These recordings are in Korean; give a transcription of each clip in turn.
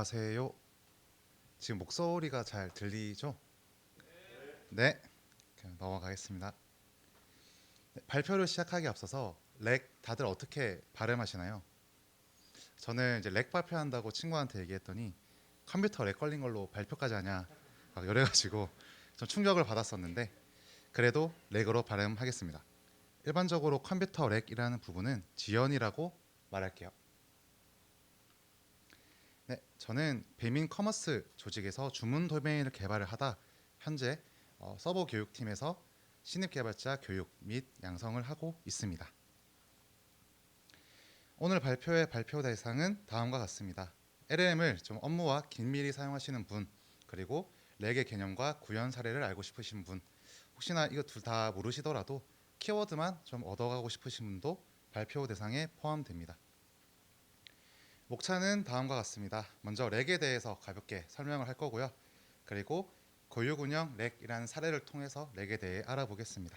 안녕하세요. 지금 목소리가 잘 들리죠? 네, 그냥 넘어가겠습니다. 네, 발표를 시작하기 앞서서 렉 다들 어떻게 발음하시나요? 저는 이제 렉 발표한다고 친구한테 얘기했더니 컴퓨터 렉 걸린 걸로 발표까지 하냐 막 이래가지고 좀 충격을 받았었는데 그래도 렉으로 발음하겠습니다. 일반적으로 컴퓨터 렉이라는 부분은 지연이라고 말할게요. 네, 저는 배민 커머스 조직에서 주문 도메인을 개발을 하다 현재 서버 교육팀에서 신입 개발자 교육 및 양성을 하고 있습니다. 오늘 발표의 발표 대상은 다음과 같습니다. LLM을 좀 업무와 긴밀히 사용하시는 분, 그리고 렉의 개념과 구현 사례를 알고 싶으신 분, 혹시나 이거 둘 다 모르시더라도 키워드만 좀 얻어가고 싶으신 분도 발표 대상에 포함됩니다. 목차는 다음과 같습니다. 먼저 렉에 대해서 가볍게 설명을 할 거고요. 그리고 교육 운영 렉이라는 사례를 통해서 렉에 대해 알아보겠습니다.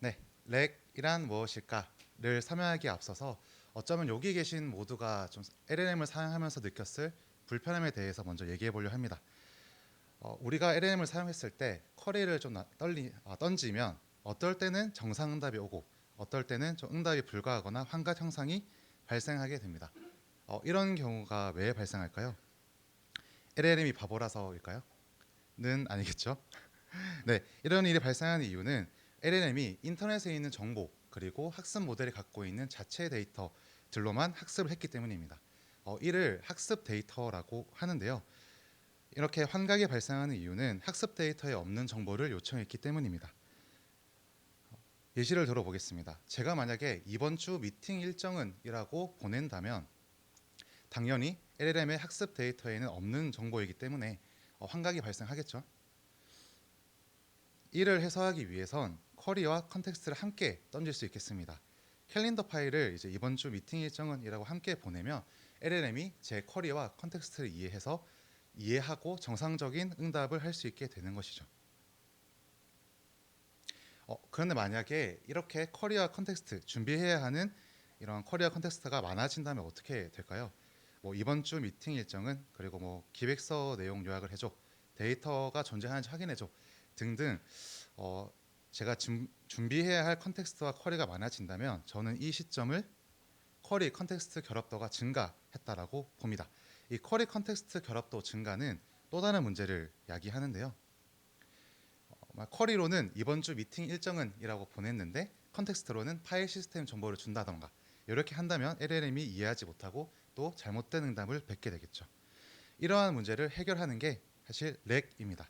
네, 렉이란 무엇일까를 설명하기에 앞서서 어쩌면 여기 계신 모두가 좀 LLM을 사용하면서 느꼈을 불편함에 대해서 먼저 얘기해 보려 합니다. 우리가 LLM을 사용했을 때 쿼리를 좀 던지면 어떨 때는 정상 응답이 오고 어떨 때는 좀 응답이 불가하거나 환각 현상이 발생하게 됩니다. 이런 경우가 왜 발생할까요? LLM이 바보라서일까요? 는 아니겠죠. 네, 이런 일이 발생하는 이유는 LLM이 인터넷에 있는 정보 그리고 학습 모델이 갖고 있는 자체 데이터들로만 학습을 했기 때문입니다. 이를 학습 데이터라고 하는데요. 이렇게 환각이 발생하는 이유는 학습 데이터에 없는 정보를 요청했기 때문입니다. 예시를 들어보겠습니다. 제가 만약에 이번 주 미팅 일정은 이라고 보낸다면 당연히 LLM의 학습 데이터에는 없는 정보이기 때문에 환각이 발생하겠죠. 이를 해소하기 위해선 쿼리와 컨텍스트를 함께 던질 수 있겠습니다. 캘린더 파일을 이제 이번 주 미팅 일정은이라고 함께 보내면 LLM이 제 쿼리와 컨텍스트를 이해하고 정상적인 응답을 할 수 있게 되는 것이죠. 그런데 만약에 이렇게 쿼리와 컨텍스트 준비해야 하는 이런 쿼리와 컨텍스트가 많아진다면 어떻게 될까요? 뭐 이번 주 미팅 일정은 그리고 뭐 기획서 내용 요약을 해줘, 데이터가 존재하는지 확인해줘 등등 제가 준비해야 할 컨텍스트와 쿼리가 많아진다면 저는 이 시점을 쿼리 컨텍스트 결합도가 증가했다라고 봅니다. 이 쿼리 컨텍스트 결합도 증가는 또 다른 문제를 야기하는데요. 쿼리로는 이번 주 미팅 일정은이라고 보냈는데 컨텍스트로는 파일 시스템 정보를 준다던가 이렇게 한다면 LLM이 이해하지 못하고 또 잘못된 응답을 뱉게 되겠죠. 이러한 문제를 해결하는 게 사실 렉입니다.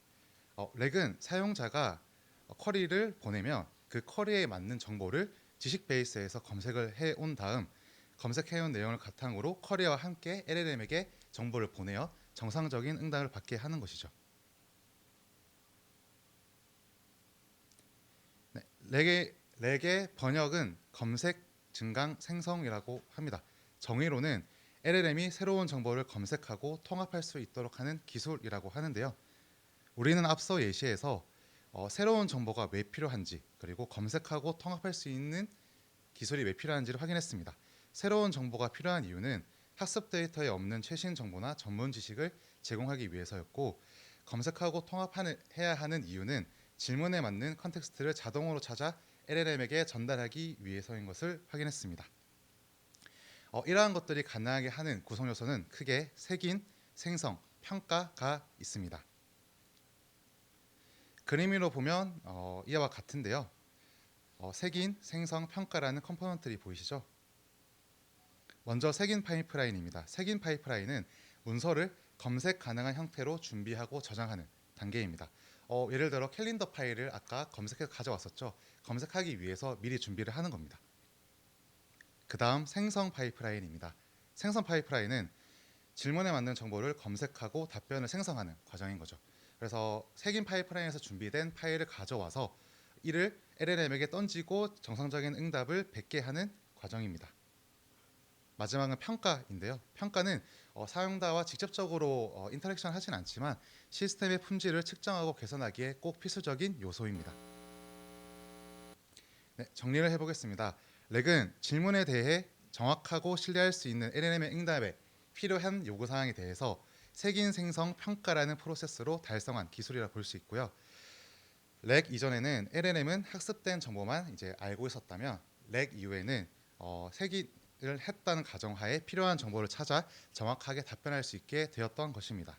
렉은 사용자가 쿼리를 보내면 그 쿼리에 맞는 정보를 지식 베이스에서 검색을 해온 다음 검색해온 내용을 바탕으로 쿼리와 함께 LLM에게 정보를 보내어 정상적인 응답을 받게 하는 것이죠. 네, 렉의 번역은 검색, 증강, 생성이라고 합니다. 정의로는 LLM이 새로운 정보를 검색하고 통합할 수 있도록 하는 기술이라고 하는데요. 우리는 앞서 예시에서 새로운 정보가 왜 필요한지 그리고 검색하고 통합할 수 있는 기술이 왜 필요한지를 확인했습니다. 새로운 정보가 필요한 이유는 학습 데이터에 없는 최신 정보나 전문 지식을 제공하기 위해서였고 검색하고 통합해야 하는 이유는 질문에 맞는 컨텍스트를 자동으로 찾아 LLM에게 전달하기 위해서인 것을 확인했습니다. 이러한 것들이 가능하게 하는 구성 요소는 크게 색인, 생성, 평가가 있습니다. 그림으로 보면 이와 같은데요. 색인, 생성, 평가라는 컴포넌트들이 보이시죠? 먼저 색인 파이프라인입니다. 색인 파이프라인은 문서를 검색 가능한 형태로 준비하고 저장하는 단계입니다. 예를 들어 캘린더 파일을 아까 검색해서 가져왔었죠. 검색하기 위해서 미리 준비를 하는 겁니다. 그 다음 생성 파이프라인입니다. 생성 파이프라인은 질문에 맞는 정보를 검색하고 답변을 생성하는 과정인 거죠. 그래서 색인 파이프라인에서 준비된 파일을 가져와서 이를 LLM에게 던지고 정상적인 응답을 뱉게 하는 과정입니다. 마지막은 평가인데요. 평가는 사용자와 직접적으로 인터랙션 하진 않지만 시스템의 품질을 측정하고 개선하기에 꼭 필수적인 요소입니다. 네, 정리를 해보겠습니다. 렉은 질문에 대해 정확하고 신뢰할 수 있는 LLM의 응답에 필요한 요구사항에 대해서 색인 생성 평가라는 프로세스로 달성한 기술이라 볼 수 있고요. 렉 이전에는 LLM은 학습된 정보만 이제 알고 있었다면 렉 이후에는 색인을 했다는 가정하에 필요한 정보를 찾아 정확하게 답변할 수 있게 되었던 것입니다.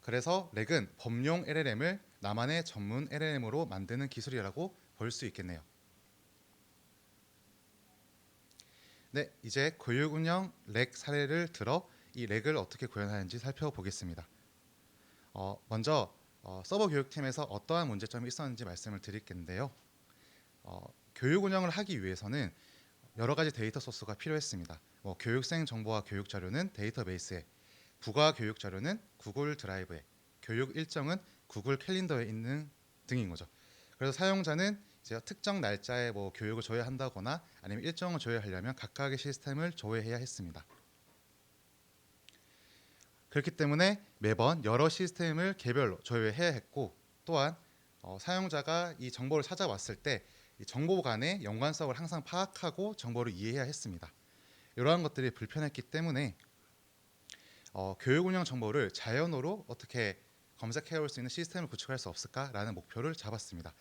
그래서 렉은 범용 LLM을 나만의 전문 LLM으로 만드는 기술이라고 볼 수 있겠네요. 네, 이제 교육 운영 렉 사례를 들어 이 렉을 어떻게 구현하는지 살펴보겠습니다. 먼저 서버 교육팀에서 어떠한 문제점이 있었는지 말씀을 드리겠는데요. 교육 운영을 하기 위해서는 여러 가지 데이터 소스가 필요했습니다. 교육생 정보와 교육 자료는 데이터베이스에, 부가 교육 자료는 구글 드라이브에, 교육 일정은 구글 캘린더에 있는 등인 거죠. 그래서 사용자는 이제 특정 날짜에 교육을 조회한다거나 아니면 일정을 조회하려면 각각의 시스템을 조회해야 했습니다. 그렇기 때문에 매번 여러 시스템을 개별로 조회해야 했고, 또한 사용자가 이 정보를 찾아왔을 때 이 정보 간의 연관성을 항상 파악하고 정보를 이해해야 했습니다. 이러한 것들이 불편했기 때문에 교육 운영 정보를 자연어로 어떻게 검색해 올 수 있는 시스템을 구축할 수 없을까라는 목표를 잡았습니다.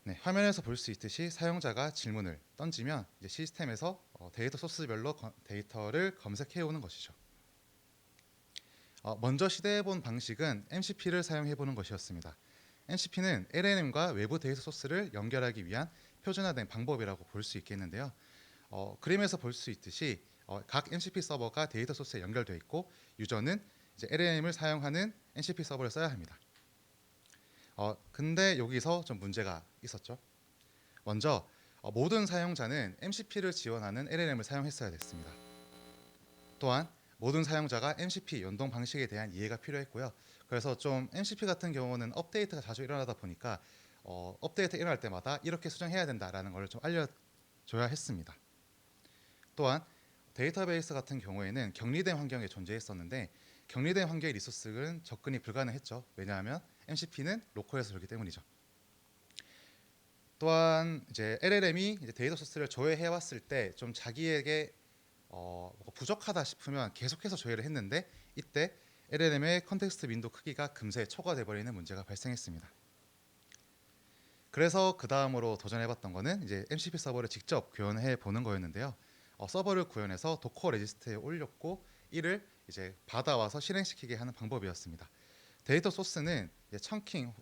네, 화면에서 볼 수 있듯이 사용자가 질문을 던지면 이제 시스템에서 데이터 소스별로 데이터를 검색해 오는 것이죠. 먼저 시도해 본 방식은 MCP를 사용해 보는 것이었습니다. MCP는 LLM과 외부 데이터 소스를 연결하기 위한 표준화된 방법이라고 볼 수 있겠는데요. 그림에서 볼 수 있듯이 각 MCP 서버가 데이터 소스에 연결되어 있고 유저는 이제 LLM을 사용하는 MCP 서버를 써야 합니다. 근데 여기서 좀 문제가 있었죠. 먼저 모든 사용자는 MCP를 지원하는 LLM을 사용했어야 됐습니다. 또한 모든 사용자가 MCP 연동 방식에 대한 이해가 필요했고요. 그래서 좀 MCP 같은 경우는 업데이트가 자주 일어나다 보니까 업데이트 일어날 때마다 이렇게 수정해야 된다라는 걸 좀 알려줘야 했습니다. 또한 데이터베이스 같은 경우에는 격리된 환경에 존재했었는데 격리된 환경의 리소스는 접근이 불가능했죠. 왜냐하면 MCP는 로컬에서 돌기 때문이죠. 또한 이제 LLM이 이제 데이터 소스를 조회해 왔을 때 좀 자기에게 부족하다 싶으면 계속해서 조회를 했는데 이때 LLM의 컨텍스트 윈도우 크기가 금세 초과돼 버리는 문제가 발생했습니다. 그래서 그 다음으로 도전해봤던 거는 이제 MCP 서버를 직접 구현해 보는 거였는데요. 서버를 구현해서 도커 레지스트에 올렸고 이를 이제 받아와서 실행시키게 하는 방법이었습니다. 데이터 소스는 이제 청킹,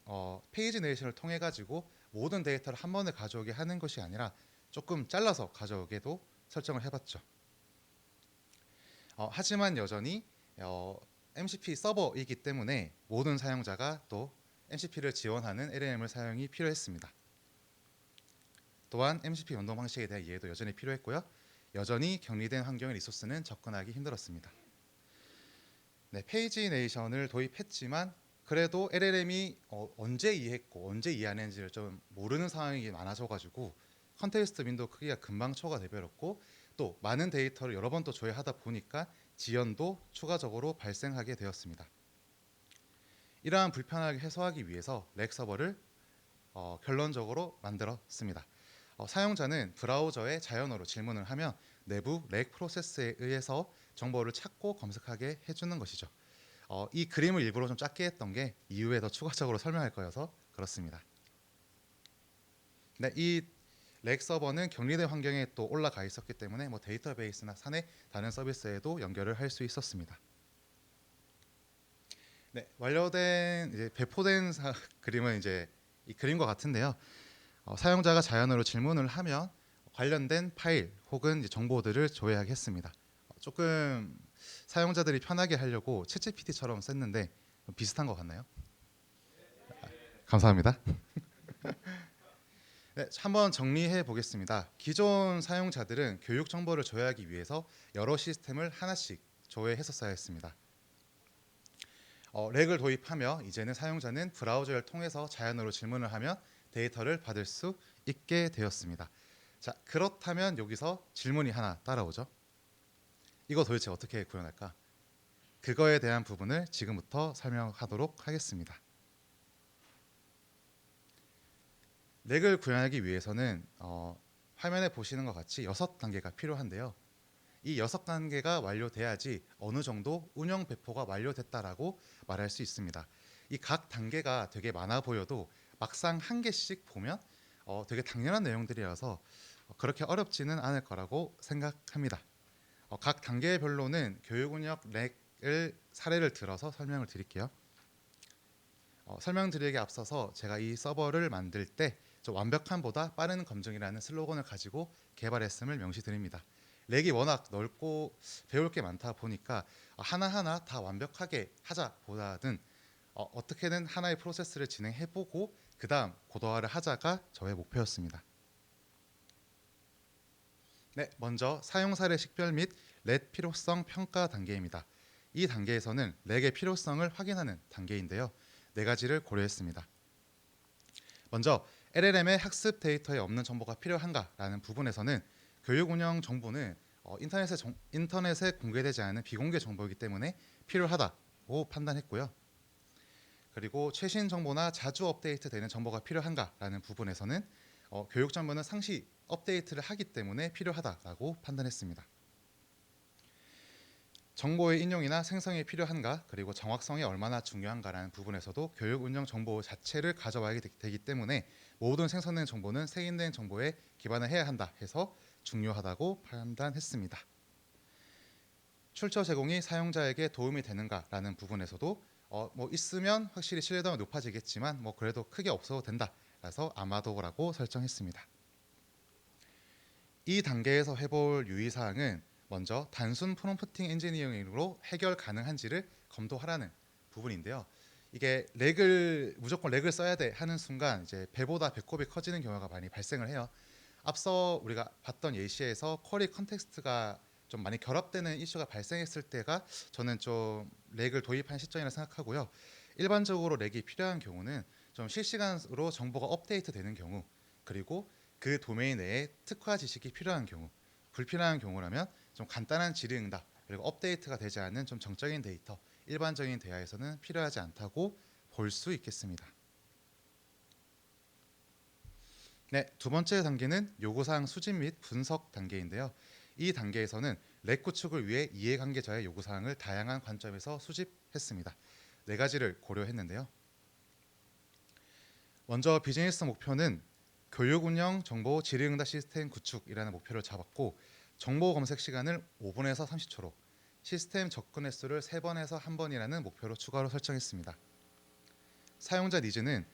페이지 내레이션을 통해 가지고 모든 데이터를 한 번에 가져오게 하는 것이 아니라 조금 잘라서 가져오게도 설정을 해봤죠. 하지만 여전히 MCP 서버이기 때문에 모든 사용자가 또 MCP를 지원하는 LLM을 사용이 필요했습니다. 또한 MCP 연동 방식에 대한 이해도 여전히 필요했고요. 여전히 격리된 환경의 리소스는 접근하기 힘들었습니다. 네, 페이지 내레이션을 도입했지만 그래도 LLM이 언제 이해했고 언제 이해 안 했는지를 좀 모르는 상황이 많아져가지고 컨텍스트 윈도우 크기가 금방 초과돼 버렸고 또 많은 데이터를 여러 번 또 조회하다 보니까 지연도 추가적으로 발생하게 되었습니다. 이러한 불편함을 해소하기 위해서 렉 서버를 결론적으로 만들었습니다. 사용자는 브라우저에 자연어로 질문을 하면 내부 렉 프로세스에 의해서 정보를 찾고 검색하게 해주는 것이죠. 이 그림을 일부러 좀 작게 했던 게 이후에 더 추가적으로 설명할 거여서 그렇습니다. 네, 이 렉 서버는 격리된 환경에 또 올라가 있었기 때문에 데이터베이스나 사내 다른 서비스에도 연결을 할 수 있었습니다. 네, 완료된 이제 배포된 그림은 이제 이 그림과 같은데요. 사용자가 자연어로 질문을 하면 관련된 파일 혹은 이제 정보들을 조회하겠습니다. 조금 사용자들이 편하게 하려고 챗GPT처럼 썼는데 비슷한 것 같나요? 감사합니다. 네, 한번 정리해 보겠습니다. 기존 사용자들은 교육 정보를 조회하기 위해서 여러 시스템을 하나씩 조회했었어야 했습니다. 렉을 도입하며 이제는 사용자는 브라우저를 통해서 자연어로 질문을 하면 데이터를 받을 수 있게 되었습니다. 자, 그렇다면 여기서 질문이 하나 따라오죠. 이거 도대체 어떻게 구현할까? 그거에 대한 부분을 지금부터 설명하도록 하겠습니다. 렉을 구현하기 위해서는 화면에 보시는 것 같이 6단계가 필요한데요. 이 6단계가 완료돼야지 어느 정도 운영 배포가 완료됐다라고 말할 수 있습니다. 이 각 단계가 되게 많아 보여도 막상 한 개씩 보면 되게 당연한 내용들이라서 그렇게 어렵지는 않을 거라고 생각합니다. 각 단계별로는 교육 운영 렉을 사례를 들어서 설명을 드릴게요. 설명드리기에 앞서서 제가 이 서버를 만들 때 완벽함보다 빠른 검증이라는 슬로건을 가지고 개발했음을 명시드립니다. 렉이 워낙 넓고 배울 게 많다 보니까 하나하나 다 완벽하게 하자보다는 어떻게든 하나의 프로세스를 진행해보고 그 다음 고도화를 하자가 저의 목표였습니다. 네, 먼저 사용 사례 식별 및 렉 필요성 평가 단계입니다. 이 단계에서는 렉의 필요성을 확인하는 단계인데요. 4가지를 고려했습니다. 먼저 LLM의 학습 데이터에 없는 정보가 필요한가라는 부분에서는 교육 운영 정보는 인터넷에 공개되지 않은 비공개 정보이기 때문에 필요하다고 판단했고요. 그리고 최신 정보나 자주 업데이트되는 정보가 필요한가라는 부분에서는 교육 정보는 상시 업데이트를 하기 때문에 필요하다라고 판단했습니다. 정보의 인용이나 생성이 필요한가, 그리고 정확성이 얼마나 중요한가라는 부분에서도 교육 운영 정보 자체를 가져와야 되기 때문에 모든 생성된 정보는 세인된 정보에 기반을 해야 한다 해서 중요하다고 판단했습니다. 출처 제공이 사용자에게 도움이 되는가라는 부분에서도 있으면 확실히 신뢰도가 높아지겠지만 그래도 크게 없어도 된다. 라서 아마도라고 설정했습니다. 이 단계에서 해볼 유의사항은 먼저 단순 프롬프팅 엔지니어링으로 해결 가능한지를 검토하라는 부분인데요. 이게 무조건 렉을 써야 돼 하는 순간 이제 배보다 배꼽이 커지는 경우가 많이 발생을 해요. 앞서 우리가 봤던 예시에서 쿼리 컨텍스트가 좀 많이 결합되는 이슈가 발생했을 때가 저는 좀 렉을 도입한 시점이라 생각하고요. 일반적으로 렉이 필요한 경우는 좀 실시간으로 정보가 업데이트되는 경우, 그리고 그 도메인 내에 특화 지식이 필요한 경우, 불필요한 경우라면 좀 간단한 질의응답 그리고 업데이트가 되지 않는 좀 정적인 데이터, 일반적인 대화에서는 필요하지 않다고 볼 수 있겠습니다. 네, 두 번째 단계는 요구사항 수집 및 분석 단계인데요. 이 단계에서는 렉 구축을 위해 이해관계자의 요구사항을 다양한 관점에서 수집했습니다. 4가지를 고려했는데요. 먼저 비즈니스 목표는 교육 운영 정보 질의응답 시스템 구축이라는 목표를 잡았고, 정보 검색 시간을 5분에서 30초로, 시스템 접근 횟수를 3번에서 1번이라는 목표로 추가로 설정했습니다. 사용자 니즈는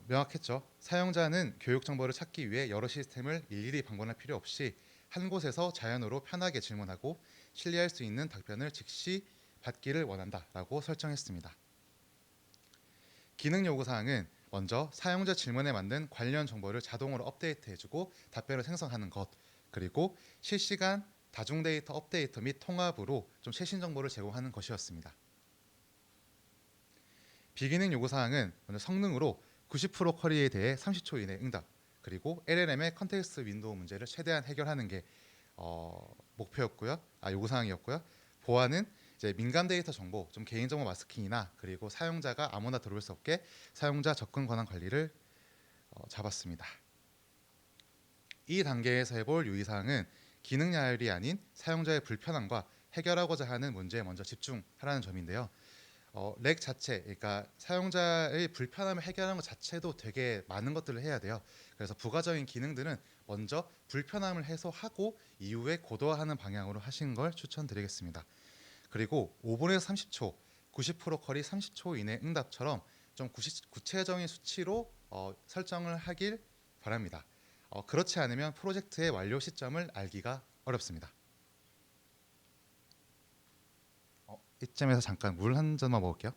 명확했죠. 사용자는 교육 정보를 찾기 위해 여러 시스템을 일일이 방문할 필요 없이 한 곳에서 자연으로 편하게 질문하고 신뢰할 수 있는 답변을 즉시 받기를 원한다라고 설정했습니다. 기능 요구사항은 먼저 사용자 질문에 맞는 관련 정보를 자동으로 업데이트해주고 답변을 생성하는 것, 그리고 실시간 다중 데이터 업데이트 및 통합으로 좀 최신 정보를 제공하는 것이었습니다. 비기능 요구사항은 먼저 성능으로 90% 쿼리에 대해 30초 이내 응답, 그리고 LLM의 컨텍스트 윈도우 문제를 최대한 해결하는 게 요구사항이었고요. 보안은 이제 민감 데이터 정보, 좀 개인정보 마스킹이나 그리고 사용자가 아무나 들어올 수 없게 사용자 접근 권한 관리를 잡았습니다. 이 단계에서 해볼 유의사항은 기능 야율이 아닌 사용자의 불편함과 해결하고자 하는 문제에 먼저 집중하라는 점인데요. 렉 자체, 그러니까 사용자의 불편함을 해결하는 것 자체도 되게 많은 것들을 해야 돼요. 그래서 부가적인 기능들은 먼저 불편함을 해소하고 이후에 고도화하는 방향으로 하시는 걸 추천드리겠습니다. 그리고 5분에서 30초, 90% 쿼리 30초 이내 응답처럼 좀 구체적인 수치로 설정을 하길 바랍니다. 그렇지 않으면 프로젝트의 완료 시점을 알기가 어렵습니다. 이쯤에서 잠깐 물 한 잔만 먹을게요.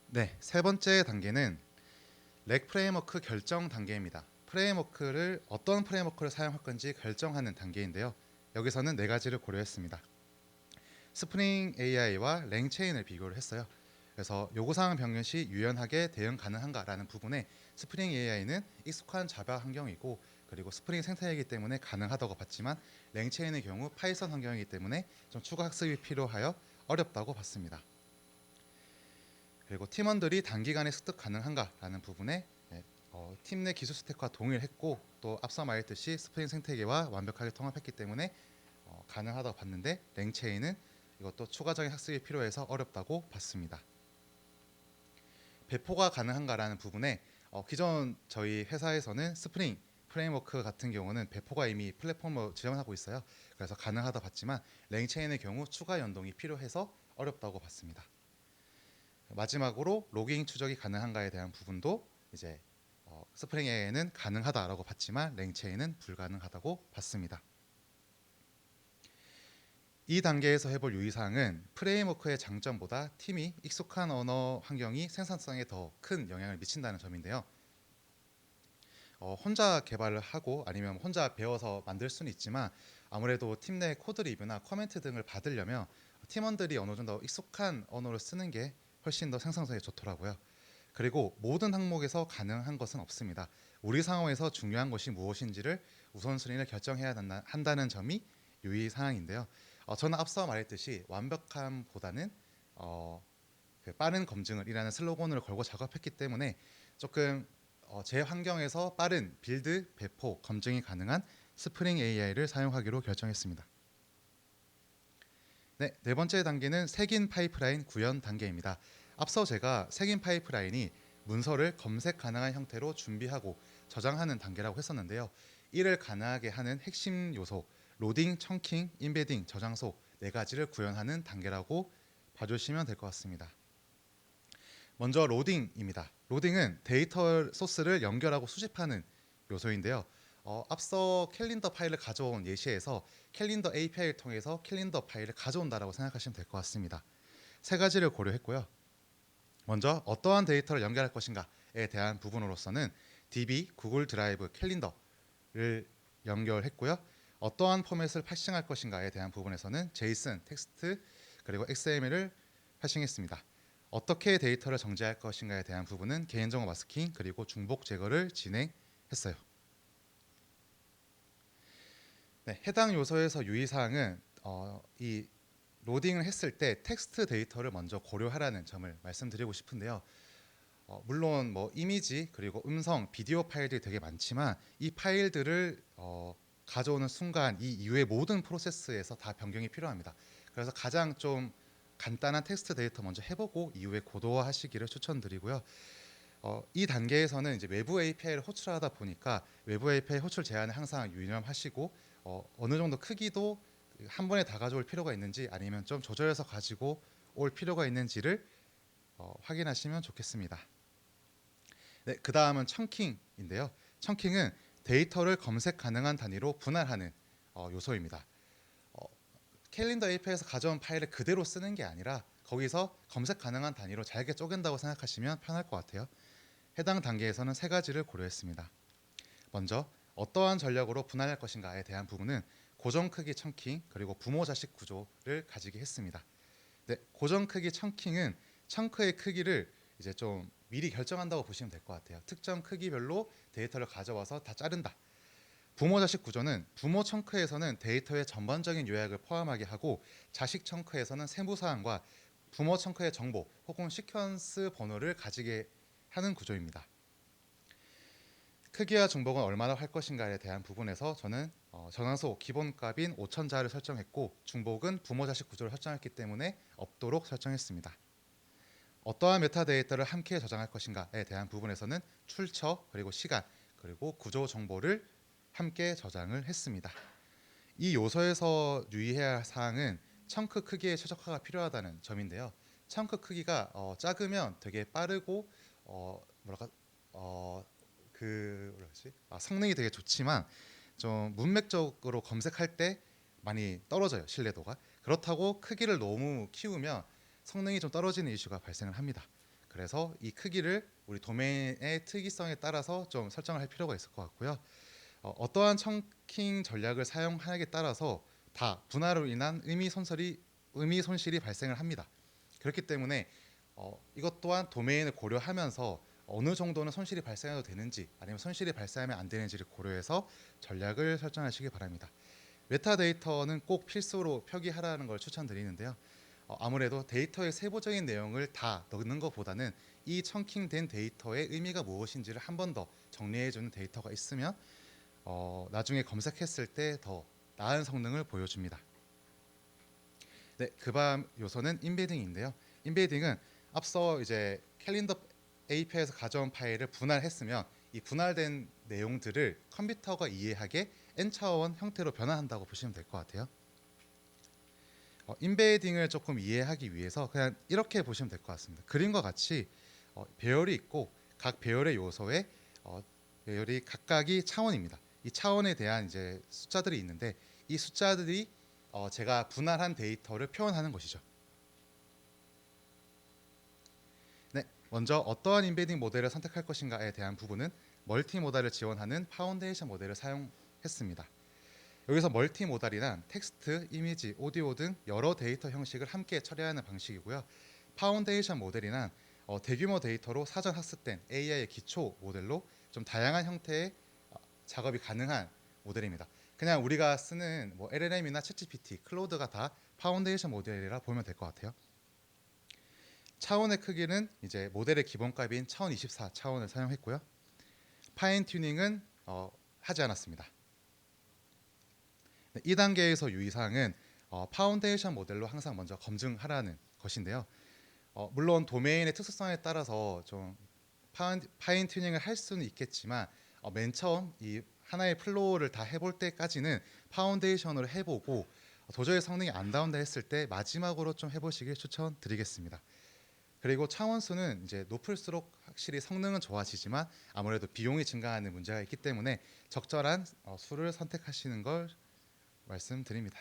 네, 세 번째 단계는 렉 프레임워크 결정 단계입니다. 어떤 프레임워크를 사용할 건지 결정하는 단계인데요. 여기서는 4가지를 고려했습니다. 스프링 AI와 랭체인을 비교를 했어요. 그래서 요구사항 변경 시 유연하게 대응 가능한가라는 부분에 스프링 AI는 익숙한 자바 환경이고, 그리고 스프링 생태이기 때문에 가능하다고 봤지만 랭체인의 경우 파이썬 환경이기 때문에 좀 추가 학습이 필요하여 어렵다고 봤습니다. 그리고 팀원들이 단기간에 습득 가능한가라는 부분에 팀 내 기술 스택과 동일했고 또 앞서 말했듯이 스프링 생태계와 완벽하게 통합했기 때문에 가능하다고 봤는데 랭체인은 이것도 추가적인 학습이 필요해서 어렵다고 봤습니다. 배포가 가능한가라는 부분에 기존 저희 회사에서는 스프링 프레임워크 같은 경우는 배포가 이미 플랫폼으로 지원하고 있어요. 그래서 가능하다 봤지만 랭체인의 경우 추가 연동이 필요해서 어렵다고 봤습니다. 마지막으로 로깅 추적이 가능한가에 대한 부분도 이제 스프링에는 가능하다라고 봤지만 랭체인은 불가능하다고 봤습니다. 이 단계에서 해볼 유의사항은 프레임워크의 장점보다 팀이 익숙한 언어 환경이 생산성에 더 큰 영향을 미친다는 점인데요. 혼자 개발을 하고 아니면 혼자 배워서 만들 수는 있지만 아무래도 팀 내 코드 리뷰나 코멘트 등을 받으려면 팀원들이 어느 정도 익숙한 언어를 쓰는 게 훨씬 더 생산성에 좋더라고요. 그리고 모든 항목에서 가능한 것은 없습니다. 우리 상황에서 중요한 것이 무엇인지를 우선순위를 결정해야 한다는 점이 유의사항인데요. 저는 앞서 말했듯이 완벽함보다는 그 빠른 검증을 이라는 슬로건을 걸고 작업했기 때문에 조금 제 환경에서 빠른 빌드, 배포, 검증이 가능한 스프링 AI를 사용하기로 결정했습니다. 네 번째 단계는 색인 파이프라인 구현 단계입니다. 앞서 제가 색인 파이프라인이 문서를 검색 가능한 형태로 준비하고 저장하는 단계라고 했었는데요. 이를 가능하게 하는 핵심 요소, 로딩, 청킹, 인베딩, 저장소 4가지를 구현하는 단계라고 봐주시면 될 것 같습니다. 먼저 로딩입니다. 로딩은 데이터 소스를 연결하고 수집하는 요소인데요. 앞서 캘린더 파일을 가져온 예시에서 캘린더 API를 통해서 캘린더 파일을 가져온다라고 생각하시면 될 것 같습니다. 3가지를 고려했고요. 먼저 어떠한 데이터를 연결할 것인가에 대한 부분으로서는 DB, 구글 드라이브, 캘린더를 연결했고요. 어떠한 포맷을 패싱할 것인가에 대한 부분에서는 JSON, 텍스트, 그리고 XML을 패싱했습니다. 어떻게 데이터를 정제할 것인가에 대한 부분은 개인정보 마스킹 그리고 중복 제거를 진행했어요. 네, 해당 요소에서 유의사항은 이 로딩을 했을 때 텍스트 데이터를 먼저 고려하라는 점을 말씀드리고 싶은데요. 물론 뭐 이미지 그리고 음성, 비디오 파일들이 되게 많지만 이 파일들을 가져오는 순간 이 이후의 모든 프로세스에서 다 변경이 필요합니다. 그래서 가장 좀 간단한 텍스트 데이터 먼저 해보고 이후에 고도화하시기를 추천드리고요. 이 단계에서는 이제 외부 API를 호출하다 보니까 외부 API 호출 제한을 항상 유념하시고 어느 정도 크기도 한 번에 다 가져올 필요가 있는지 아니면 좀 조절해서 가지고 올 필요가 있는지를 확인하시면 좋겠습니다. 네, 그 다음은 청킹인데요. 청킹은 데이터를 검색 가능한 단위로 분할하는 요소입니다. 캘린더 API에서 가져온 파일을 그대로 쓰는 게 아니라 거기서 검색 가능한 단위로 잘게 쪼갠다고 생각하시면 편할 것 같아요. 해당 단계에서는 3가지를 고려했습니다. 먼저 어떠한 전략으로 분할할 것인가에 대한 부분은 고정 크기 청킹 그리고 부모 자식 구조를 가지게 했습니다. 네, 고정 크기 청킹은 청크의 크기를 이제 좀 미리 결정한다고 보시면 될 것 같아요. 특정 크기별로 데이터를 가져와서 다 자른다. 부모 자식 구조는 부모 청크에서는 데이터의 전반적인 요약을 포함하게 하고 자식 청크에서는 세부 사항과 부모 청크의 정보 혹은 시퀀스 번호를 가지게 하는 구조입니다. 크기와 중복은 얼마나 할 것인가에 대한 부분에서 저는 저장소 기본값인 5,000자를 설정했고 중복은 부모 자식 구조를 설정했기 때문에 없도록 설정했습니다. 어떠한 메타데이터를 함께 저장할 것인가에 대한 부분에서는 출처 그리고 시간 그리고 구조 정보를 함께 저장을 했습니다. 이 요소에서 유의해야 할 사항은 청크 크기의 최적화가 필요하다는 점인데요. 청크 크기가 작으면 되게 빠르고 성능이 되게 좋지만 좀 문맥적으로 검색할 때 많이 떨어져요. 신뢰도가. 그렇다고 크기를 너무 키우면 성능이 좀 떨어지는 이슈가 발생을 합니다. 그래서 이 크기를 우리 도메인의 특이성에 따라서 좀 설정을 할 필요가 있을 것 같고요. 어떠한 청킹 전략을 사용하냐에 따라서 다 분할로 인한 의미 손실이 발생을 합니다. 그렇기 때문에 이것 또한 도메인을 고려하면서 어느 정도는 손실이 발생해도 되는지 아니면 손실이 발생하면 안 되는지를 고려해서 전략을 설정하시기 바랍니다. 메타데이터는 꼭 필수로 표기하라는 걸 추천드리는데요. 아무래도 데이터의 세부적인 내용을 다 넣는 것보다는 이 청킹된 데이터의 의미가 무엇인지를 한 번 더 정리해주는 데이터가 있으면 나중에 검색했을 때 더 나은 성능을 보여줍니다. 네, 그 다음 요소는 인베딩인데요. 인베딩은 앞서 이제 캘린더 API에서 가져온 파일을 분할했으면 이 분할된 내용들을 컴퓨터가 이해하게 N차원 형태로 변환한다고 보시면 될 것 같아요. 인베딩을 조금 이해하기 위해서 그냥 이렇게 보시면 될 것 같습니다. 그림과 같이 배열이 있고 각 배열의 요소에 배열이 각각이 차원입니다. 이 차원에 대한 이제 숫자들이 있는데 이 숫자들이 제가 분할한 데이터를 표현하는 것이죠. 네, 먼저 어떠한 인베딩 모델을 선택할 것인가에 대한 부분은 멀티모달을 지원하는 파운데이션 모델을 사용했습니다. 여기서 멀티모달이란 텍스트, 이미지, 오디오 등 여러 데이터 형식을 함께 처리하는 방식이고요. 파운데이션 모델이란 대규모 데이터로 사전 학습된 AI의 기초 모델로 좀 다양한 형태의 작업이 가능한 모델입니다. 그냥 우리가 쓰는 뭐 LLM이나 챗GPT, 클로드가 다 파운데이션 모델이라 보면 될 것 같아요. 차원의 크기는 이제 모델의 기본값인 1024 차원을 사용했고요. 파인 튜닝은 하지 않았습니다. 네, 이 단계에서 유의사항은 파운데이션 모델로 항상 먼저 검증하라는 것인데요. 물론 도메인의 특수성에 따라서 좀 파인 튜닝을 할 수는 있겠지만 맨 처음 이 하나의 플로우를 다 해볼 때까지는 파운데이션으로 해보고 도저히 성능이 안 나온다 했을 때 마지막으로 좀 해보시길 추천드리겠습니다. 그리고 차원수는 이제 높을수록 확실히 성능은 좋아지지만 아무래도 비용이 증가하는 문제가 있기 때문에 적절한 수를 선택하시는 걸 말씀드립니다.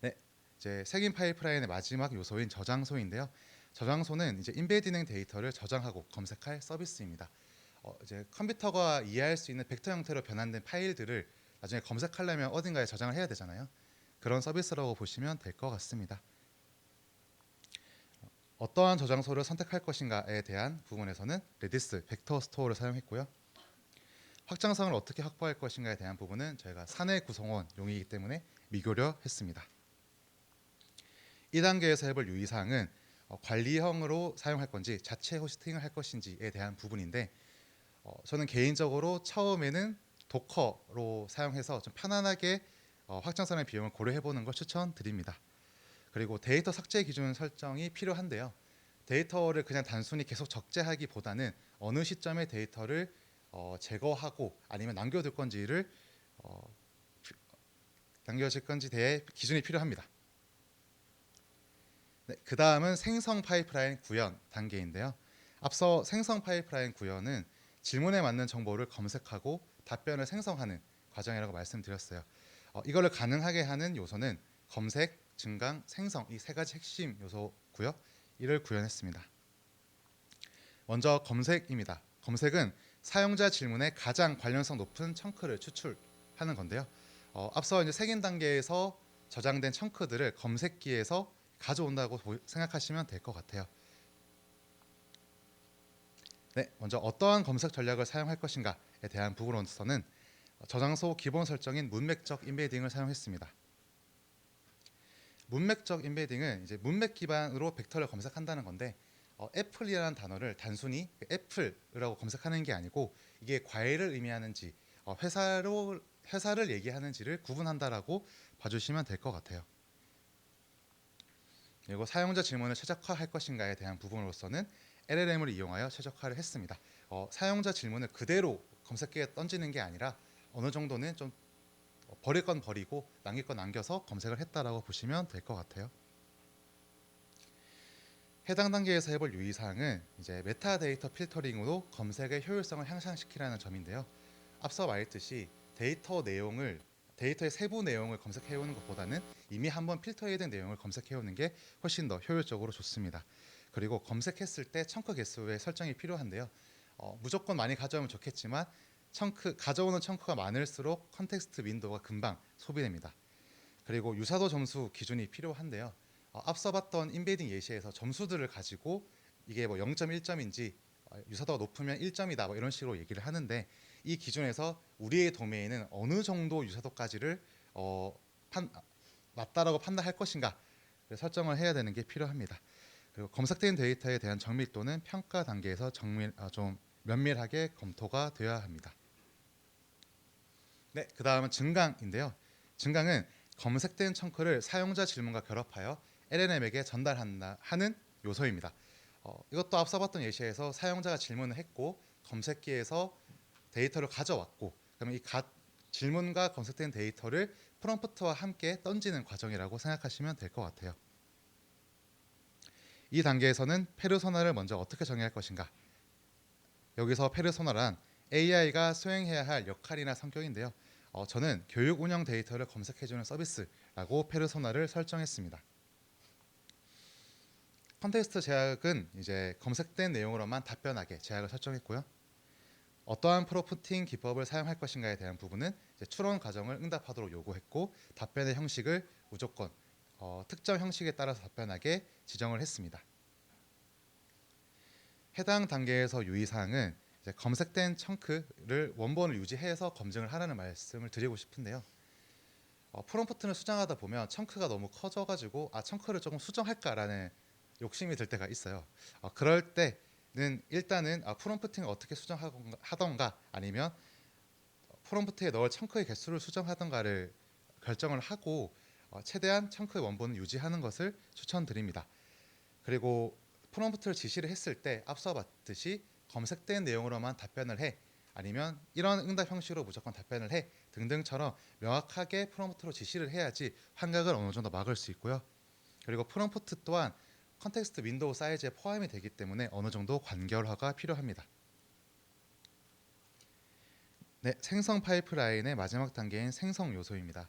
네, 이제 색인 파이프라인의 마지막 요소인 저장소인데요. 저장소는 이제 인베디딩 데이터를 저장하고 검색할 서비스입니다. 이제 컴퓨터가 이해할 수 있는 벡터 형태로 변환된 파일들을 나중에 검색하려면 어딘가에 저장을 해야 되잖아요. 그런 서비스라고 보시면 될 것 같습니다. 어떠한 저장소를 선택할 것인가에 대한 부분에서는 레디스 벡터 스토어를 사용했고요. 확장성을 어떻게 확보할 것인가에 대한 부분은 저희가 사내 구성원용이기 때문에 미고려했습니다. 이 단계에서 해볼 유의사항은 관리형으로 사용할 건지 자체 호스팅을 할 것인지에 대한 부분인데 저는 개인적으로 처음에는 도커로 사용해서 좀 편안하게 확장성의 비용을 고려해보는 걸 추천드립니다. 그리고 데이터 삭제 기준 설정이 필요한데요. 데이터를 그냥 단순히 계속 적재하기보다는 어느 시점에 데이터를 제거하고 아니면 남겨둘 건지를 남겨질 건지 대해 기준이 필요합니다. 네, 그 다음은 생성 파이프라인 구현 단계인데요. 앞서 생성 파이프라인 구현은 질문에 맞는 정보를 검색하고 답변을 생성하는 과정이라고 말씀드렸어요. 이거를 가능하게 하는 요소는 검색, 증강, 생성 이 세 가지 핵심 요소고요. 이를 구현했습니다. 먼저 검색입니다. 검색은 사용자 질문에 가장 관련성 높은 청크를 추출하는 건데요. 앞서 이제 색인 단계에서 저장된 청크들을 검색기에서 가져온다고 생각하시면 될 것 같아요. 네, 먼저 어떠한 검색 전략을 사용할 것인가에 대한 부분으로서는 저장소 기본 설정인 문맥적 인베딩을 사용했습니다. 문맥적 인베딩은 이제 문맥 기반으로 벡터를 검색한다는 건데 애플이라는 단어를 단순히 애플이라고 검색하는 게 아니고 이게 과일을 의미하는지 회사를 얘기하는지를 구분한다라고 봐주시면 될 것 같아요. 그리고 사용자 질문을 최적화할 것인가에 대한 부분으로서는 LLM을 이용하여 최적화를 했습니다. 사용자 질문을 그대로 검색기에 던지는 게 아니라 어느 정도는 좀 버릴 건 버리고 남길 건 남겨서 검색을 했다라고 보시면 될 것 같아요. 해당 단계에서 해볼 유의사항은 이제 메타데이터 필터링으로 검색의 효율성을 향상시키라는 점인데요. 앞서 말했듯이 데이터의 세부 내용을 검색해오는 것보다는 이미 한번 필터해둔 내용을 검색해오는 게 훨씬 더 효율적으로 좋습니다. 그리고 검색했을 때 청크 개수의 설정이 필요한데요. 무조건 많이 가져오면 좋겠지만 가져오는 청크가 많을수록 컨텍스트 윈도우가 금방 소비됩니다. 그리고 유사도 점수 기준이 필요한데요. 앞서 봤던 인베딩 예시에서 점수들을 가지고 이게 뭐 0.1점인지 유사도가 높으면 1점이다 뭐 이런 식으로 얘기를 하는데 이 기준에서 우리의 도메인은 어느 정도 유사도까지를 맞다라고 판단할 것인가 설정을 해야 되는 게 필요합니다. 그리고 검색된 데이터에 대한 정밀도는 평가 단계에서 좀 면밀하게 검토가 되어야 합니다. 네, 그 다음은 증강인데요. 증강은 검색된 청크를 사용자 질문과 결합하여 LLM에게 전달하는 요소입니다. 이것도 앞서 봤던 예시에서 사용자가 질문을 했고 검색기에서 데이터를 가져왔고 그러면 이 질문과 검색된 데이터를 프롬프트와 함께 던지는 과정이라고 생각하시면 될 것 같아요. 이 단계에서는 페르소나를 먼저 어떻게 정의할 것인가? 여기서 페르소나란 AI가 수행해야 할 역할이나 성격인데요. 저는 교육 운영 데이터를 검색해주는 서비스라고 페르소나를 설정했습니다. 컨텍스트 제약은 이제 검색된 내용으로만 답변하게 제약을 설정했고요. 어떠한 프롬프팅 기법을 사용할 것인가에 대한 부분은 추론 과정을 응답하도록 요구했고 답변의 형식을 무조건 특정 형식에 따라서 답변하게 지정을 했습니다. 해당 단계에서 유의사항은 검색된 청크를 원본을 유지해서 검증을 하라는 말씀을 드리고 싶은데요. 프롬프트를 수정하다 보면 청크가 너무 커져가지고 청크를 조금 수정할까라는 욕심이 들 때가 있어요. 그럴 때는 일단은 프롬프팅을 어떻게 수정하던가 아니면 프롬프트에 넣을 청크의 개수를 수정하던가를 결정을 하고 최대한 청크의 원본을 유지하는 것을 추천드립니다. 그리고 프롬프트를 지시를 했을 때 앞서 봤듯이 검색된 내용으로만 답변을 해 아니면 이런 응답 형식으로 무조건 답변을 해 등등처럼 명확하게 프롬프트로 지시를 해야지 환각을 어느 정도 막을 수 있고요. 그리고 프롬프트 또한 컨텍스트 윈도우 사이즈에 포함이 되기 때문에 어느 정도 관결화가 필요합니다. 네, 생성 파이프라인의 마지막 단계인 생성 요소입니다.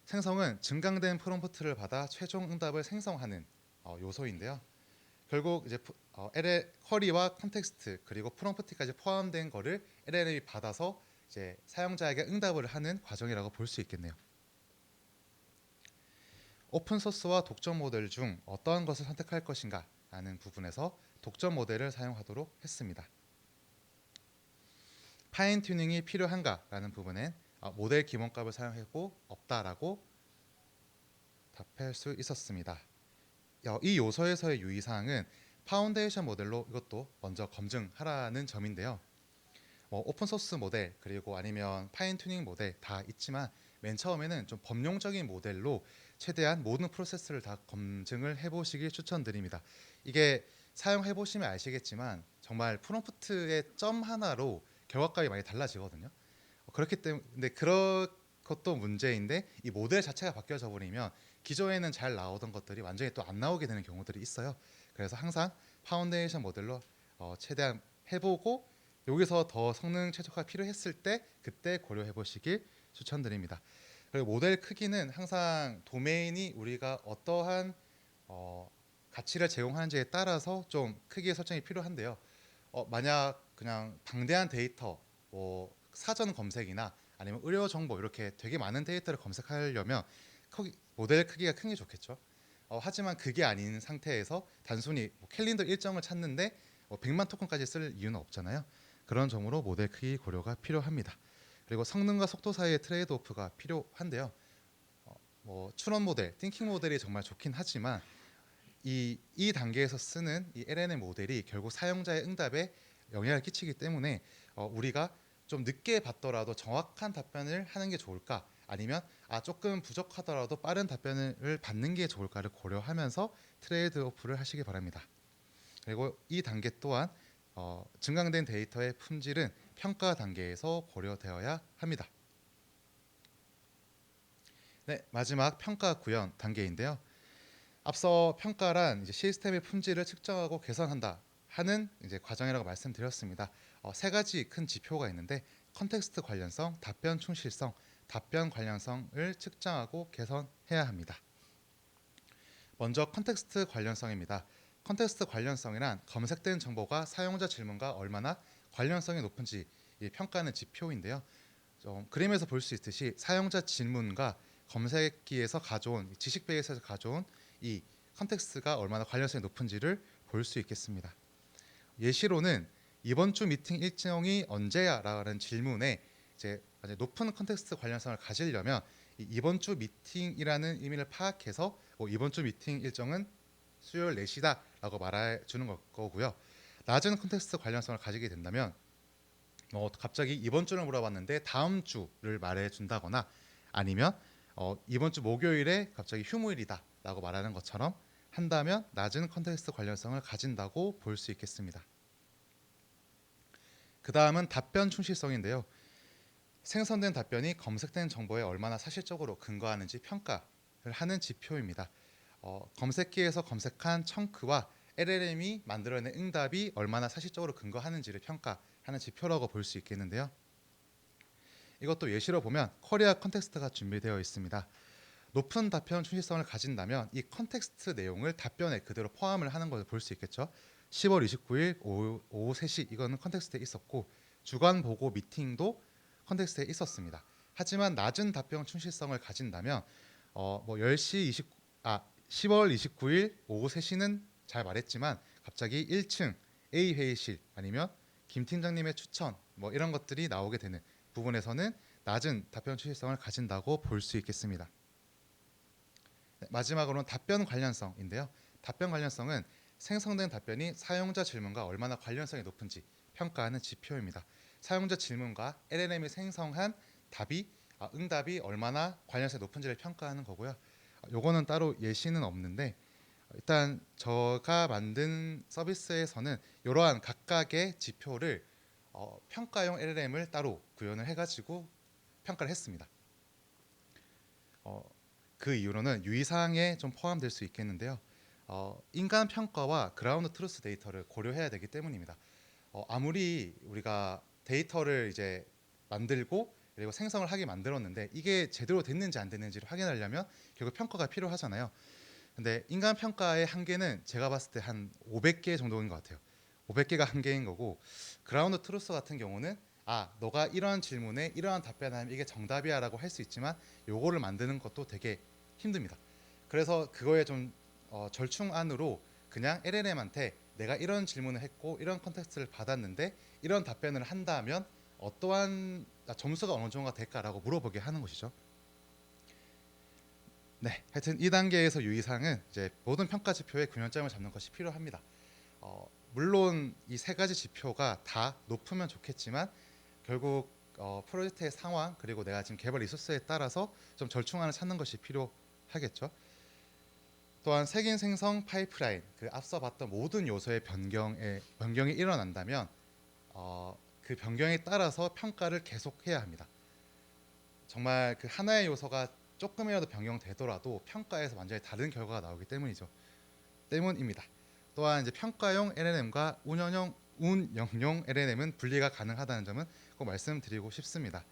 생성은 증강된 프롬프트를 받아 최종 응답을 생성하는 요소인데요. 결국 이제 쿼리와 컨텍스트 그리고 프롬프트까지 포함된 거를 LLM이 받아서 이제 사용자에게 응답을 하는 과정이라고 볼 수 있겠네요. 오픈 소스와 독점 모델 중 어떠한 것을 선택할 것인가 라는 부분에서 독점 모델을 사용하도록 했습니다. 파인 튜닝이 필요한가 라는 부분엔 모델 기본값을 사용했고 없다라고 답할 수 있었습니다. 이 요소에서의 유의사항은 파운데이션 모델로 이것도 먼저 검증하라는 점인데요. 오픈 소스 모델 그리고 아니면 파인 튜닝 모델 다 있지만 맨 처음에는 좀 범용적인 모델로 최대한 모든 프로세스를 다 검증을 해보시길 추천드립니다. 이게 사용해 보시면 아시겠지만 정말 프롬프트의 점 하나로 결과값이 많이 달라지거든요. 그렇기 때문에 그런 것도 문제인데 이 모델 자체가 바뀌어져 버리면 기존에는 잘 나오던 것들이 완전히 또 안 나오게 되는 경우들이 있어요. 그래서 항상 파운데이션 모델로 최대한 해보고 여기서 더 성능 최적화가 필요했을 때 그때 고려해 보시길 추천드립니다. 그리고 모델 크기는 항상 도메인이 우리가 어떠한 가치를 제공하는지에 따라서 좀 크기의 설정이 필요한데요. 만약 그냥 방대한 데이터, 사전 검색이나 아니면 의료 정보 이렇게 되게 많은 데이터를 검색하려면 모델 크기가 큰 게 좋겠죠. 하지만 그게 아닌 상태에서 단순히 캘린더 일정을 찾는데 100만 토큰까지 쓸 이유는 없잖아요. 그런 점으로 모델 크기 고려가 필요합니다. 그리고 성능과 속도 사이의 트레이드 오프가 필요한데요. 추론 모델, 띵킹 모델이 정말 좋긴 하지만 이 단계에서 쓰는 이 LNM 모델이 결국 사용자의 응답에 영향을 끼치기 때문에 우리가 좀 늦게 받더라도 정확한 답변을 하는 게 좋을까? 아니면 조금 부족하더라도 빠른 답변을 받는 게 좋을까를 고려하면서 트레이드 오프를 하시기 바랍니다. 그리고 이 단계 또한 증강된 데이터의 품질은 평가 단계에서 고려되어야 합니다. 네, 마지막 평가 구현 단계인데요. 앞서 평가란 이제 시스템의 품질을 측정하고 개선한다 하는 이제 과정이라고 말씀드렸습니다. 세 가지 큰 지표가 있는데 컨텍스트 관련성, 답변 충실성, 답변 관련성을 측정하고 개선해야 합니다. 먼저 컨텍스트 관련성입니다. 컨텍스트 관련성이란 검색된 정보가 사용자 질문과 얼마나 관련성이 높은지 평가하는 지표인데요. 그림에서 볼 수 있듯이 사용자 질문과 검색기에서 가져온 지식 베이스에서 가져온 이 컨텍스트가 얼마나 관련성이 높은지를 볼 수 있겠습니다. 예시로는 이번 주 미팅 일정이 언제야? 라는 질문에 이제 높은 컨텍스트 관련성을 가지려면 이번 주 미팅이라는 의미를 파악해서 이번 주 미팅 일정은 수요일 4시다라고 말해 주는 거고요. 낮은 컨텍스트 관련성을 가지게 된다면 갑자기 이번 주를 물어봤는데 다음 주를 말해 준다거나 아니면 이번 주 목요일에 갑자기 휴무일이다라고 말하는 것처럼 한다면 낮은 컨텍스트 관련성을 가진다고 볼 수 있겠습니다. 그 다음은 답변 충실성인데요. 생성된 답변이 검색된 정보에 얼마나 사실적으로 근거하는지 평가를 하는 지표입니다. 검색기에서 검색한 청크와 LLM이 만들어낸 응답이 얼마나 사실적으로 근거하는지를 평가하는 지표라고 볼 수 있겠는데요. 이것도 예시로 보면 코리아 컨텍스트가 준비되어 있습니다. 높은 답변 충실성을 가진다면 이 컨텍스트 내용을 답변에 그대로 포함을 하는 것을 볼 수 있겠죠. 10월 29일 오후 3시 이거는 컨텍스트에 있었고 주간 보고 미팅도 컨텍스트에 있었습니다. 하지만 낮은 답변 충실성을 가진다면 10월 29일 오후 3시는 잘 말했지만 갑자기 1층 A 회의실 아니면 김 팀장님의 추천 이런 것들이 나오게 되는 부분에서는 낮은 답변 충실성을 가진다고 볼 수 있겠습니다. 마지막으로는 답변 관련성인데요. 답변 관련성은 생성된 답변이 사용자 질문과 얼마나 관련성이 높은지 평가하는 지표입니다. 사용자 질문과 LLM이 생성한 응답이 얼마나 관련성이 높은지를 평가하는 거고요. 요거는 따로 예시는 없는데 일단 제가 만든 서비스에서는 이러한 각각의 지표를 평가용 LLM을 따로 구현을 해가지고 평가를 했습니다. 그 이유로는 유의사항에 좀 포함될 수 있겠는데요. 인간 평가와 그라운드 트루스 데이터를 고려해야 되기 때문입니다. 아무리 우리가 데이터를 이제 만들고 그리고 생성을 하게 만들었는데 이게 제대로 됐는지 안 됐는지를 확인하려면 결국 평가가 필요하잖아요. 근데 인간 평가의 한계는 제가 봤을 때 한 500개 정도인 것 같아요. 500개가 한계인 거고 그라운드 트루스 같은 경우는 너가 이러한 질문에 이러한 답변하면 이게 정답이야라고 할 수 있지만 요거를 만드는 것도 되게 힘듭니다. 그래서 그거에 좀 절충안으로 그냥 LLM한테 내가 이런 질문을 했고 이런 컨텍스트를 받았는데 이런 답변을 한다면 어떠한 점수가 어느 정도가 될까라고 물어보게 하는 것이죠. 네, 하여튼 2단계에서 유의사항은 이제 모든 평가 지표의 균형점을 잡는 것이 필요합니다. 물론 이 세 가지 지표가 다 높으면 좋겠지만 결국 프로젝트의 상황 그리고 내가 지금 개발 리소스에 따라서 좀 절충안을 찾는 것이 필요하겠죠. 또한 색인 생성 파이프라인 앞서 봤던 모든 요소의 변경이 일어난다면 그 변경에 따라서 평가를 계속해야 합니다. 정말 그 하나의 요소가 조금이라도 변경되더라도 평가에서 완전히 다른 결과가 나오기 때문입니다. 또한 이제 평가용 LLM과 운영용 LLM은 분리가 가능하다는 점은 꼭 말씀드리고 싶습니다.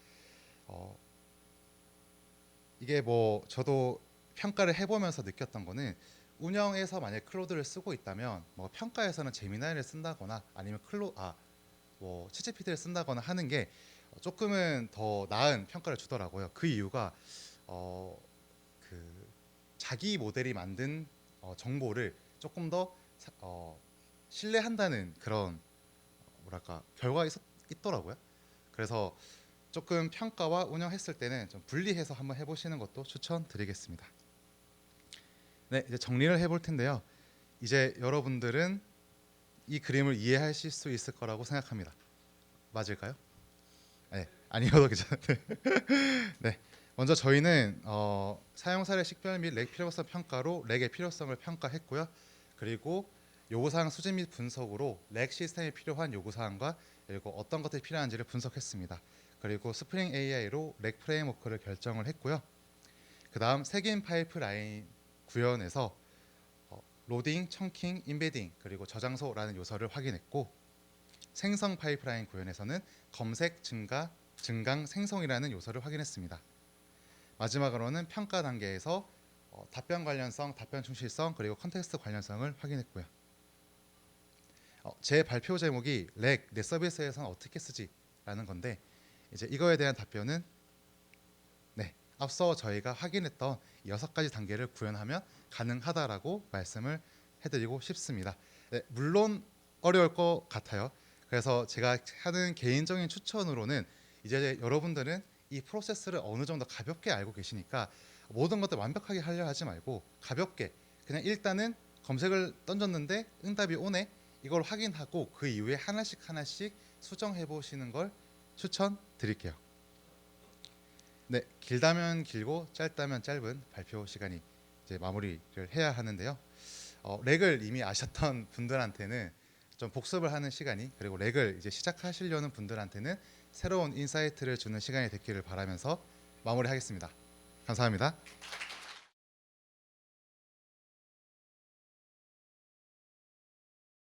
이게 저도 평가를 해보면서 느꼈던 거는 운영에서 만약 클로드를 쓰고 있다면 평가에서는 제미나이를 쓴다거나 아니면 챗GPT를 쓴다거나 하는 게 조금은 더 나은 평가를 주더라고요. 그 이유가 자기 모델이 만든 정보를 조금 더 신뢰한다는 그런 결과가 있더라고요. 그래서 조금 평가와 운영했을 때는 좀 분리해서 한번 해보시는 것도 추천드리겠습니다. 네, 이제 정리를 해볼 텐데요. 이제 여러분들은 이 그림을 이해하실 수 있을 거라고 생각합니다. 맞을까요? 네, 아니어도 괜찮아요. 네, 먼저 저희는 사용 사례 식별 및 렉 필요성 평가로 렉의 필요성을 평가했고요. 그리고 요구사항 수집 및 분석으로 렉 시스템에 필요한 요구사항과 그리고 어떤 것들이 필요한지를 분석했습니다. 그리고 스프링 AI로 렉 프레임워크를 결정을 했고요. 그 다음 색인 파이프라인 구현에서 로딩, 청킹, 인베딩 그리고 저장소라는 요소를 확인했고 생성 파이프라인 구현에서는 검색, 증강, 생성이라는 요소를 확인했습니다. 마지막으로는 평가 단계에서 답변 관련성, 답변 충실성 그리고 컨텍스트 관련성을 확인했고요. 제 발표 제목이 렉 내 서비스에서는 어떻게 쓰지라는 건데 이제 이거에 대한 답변은 앞서 저희가 확인했던 6가지 단계를 구현하면 가능하다라고 말씀을 해드리고 싶습니다. 네, 물론 어려울 것 같아요. 그래서 제가 하는 개인적인 추천으로는 이제 여러분들은 이 프로세스를 어느 정도 가볍게 알고 계시니까 모든 것들 완벽하게 하려 하지 말고 가볍게 그냥 일단은 검색을 던졌는데 응답이 오네 이걸 확인하고 그 이후에 하나씩 하나씩 수정해 보시는 걸 추천드릴게요. 네, 길다면 길고 짧다면 짧은 발표 시간이 이제 마무리를 해야 하는데요. 렉을 이미 아셨던 분들한테는 좀 복습을 하는 시간이, 그리고 렉을 이제 시작하시려는 분들한테는 새로운 인사이트를 주는 시간이 됐기를 바라면서 마무리하겠습니다. 감사합니다.